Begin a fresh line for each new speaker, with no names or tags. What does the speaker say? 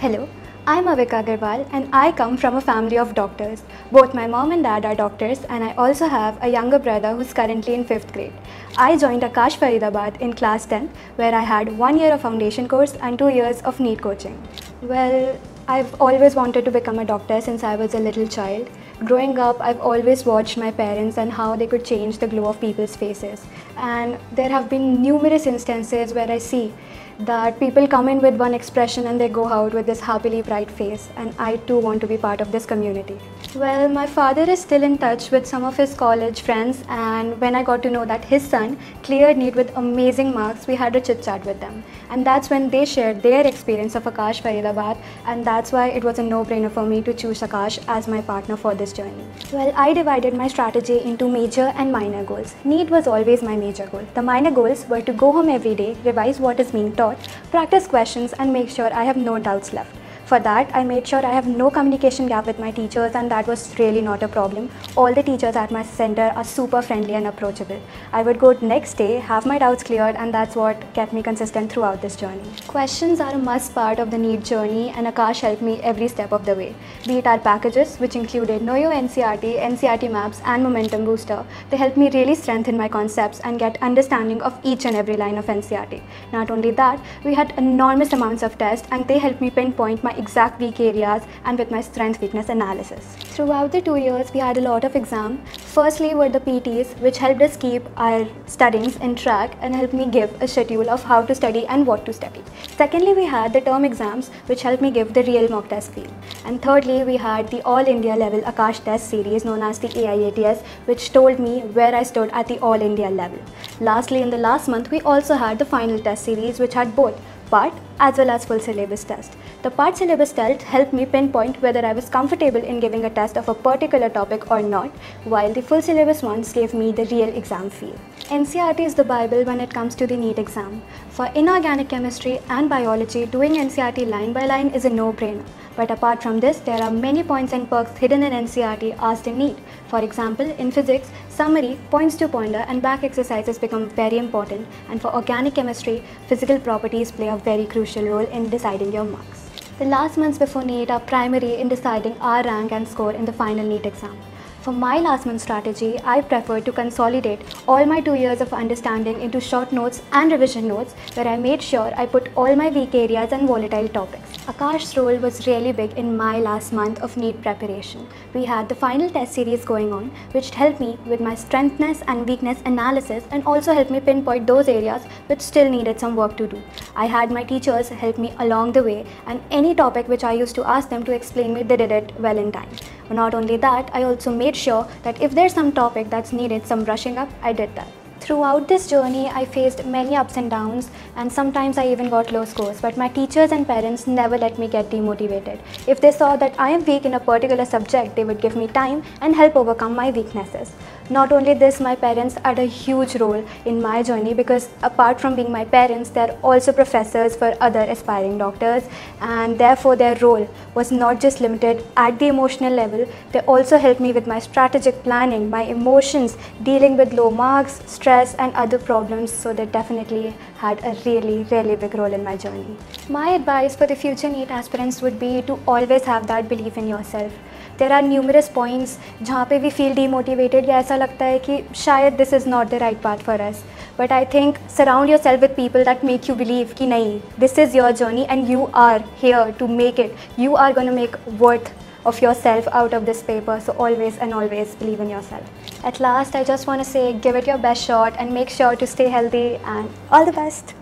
Hello, I'm Avika Agarwal and I come from a family of doctors. Both my mom and dad are doctors and I also have a younger brother who's currently in 5th grade. I joined Akash Faridabad in class 10th where I had 1 year of foundation course and 2 years of NEET coaching. Well, I've always wanted to become a doctor since I was a little child. Growing up, I've always watched my parents and how they could change the glow of people's faces. And there have been numerous instances where I see that people come in with one expression and they go out with this happily bright face, and I too want to be part of this community. Well, my father is still in touch with some of his college friends, and when I got to know that his son cleared NEET with amazing marks, we had a chit chat with them. And that's when they shared their experience of Akash Faridabad, and that's why it was a no-brainer for me to choose Akash as my partner for this journey. Well, I divided my strategy into major and minor goals. NEET was always my major goal. The minor goals were to go home every day, revise what is being taught, practice questions and make sure I have no doubts left. For that, I made sure I have no communication gap with my teachers, and that was really not a problem. All the teachers at my center are super friendly and approachable. I would go next day, have my doubts cleared, and that's what kept me consistent throughout this journey. Questions are a must part of the NEET journey, and Akash helped me every step of the way. Be it our packages, which included Know Your NCERT, NCERT Maps and Momentum Booster, they helped me really strengthen my concepts and get understanding of each and every line of NCERT. Not only that, we had enormous amounts of tests, and they helped me pinpoint my exact weak areas and with my strength weakness analysis. Throughout the 2 years, we had a lot of exams. Firstly were the PTs, which helped us keep our studies in track and helped me give a schedule of how to study and what to study. Secondly, we had the term exams, which helped me give the real mock test feel. And thirdly, we had the All India level Akash test series known as the AIATS, which told me where I stood at the All India level. Lastly, in the last month, we also had the final test series, which had both part as well as full syllabus test. The part syllabus test helped me pinpoint whether I was comfortable in giving a test of a particular topic or not, while the full syllabus ones gave me the real exam feel. NCERT is the Bible when it comes to the NEET exam. For inorganic chemistry and biology, doing NCERT line by line is a no-brainer. But apart from this, there are many points and perks hidden in NCERT asked in NEET. For example, in physics, summary, points to pointer and back exercises become very important, and for organic chemistry, physical properties play a very crucial role in deciding your marks. The last months before NEET are primary in deciding our rank and score in the final NEET exam. For my last month strategy, I preferred to consolidate all my 2 years of understanding into short notes and revision notes, where I made sure I put all my weak areas and volatile topics. Akash's role was really big in my last month of NEET preparation. We had the final test series going on, which helped me with my strengthness and weakness analysis and also helped me pinpoint those areas which still needed some work to do. I had my teachers help me along the way, and any topic which I used to ask them to explain me, they did it well in time. Not only that, I also made sure that if there's some topic that's needed some brushing up, I did that. Throughout this journey, I faced many ups and downs, and sometimes I even got low scores, but my teachers and parents never let me get demotivated. If they saw that I am weak in a particular subject, they would give me time and help overcome my weaknesses. Not only this, my parents had a huge role in my journey, because apart from being my parents, they are also professors for other aspiring doctors, and therefore their role was not just limited at the emotional level. They also helped me with my strategic planning, my emotions, dealing with low marks, stress and other problems, so they definitely had a really big role in my journey. My advice for the future NEET aspirants would be to always have that belief in yourself. There are numerous points जहाँ पे we feel demotivated या ऐसा लगता है कि शायद this is not the right path for us. But I think surround yourself with people that make you believe कि नहीं, this is your journey and you are here to make it. You are going to make worth of yourself out of this paper, so always and always believe in yourself. At last, I just want to say, give it your best shot and make sure to stay healthy, and all the best.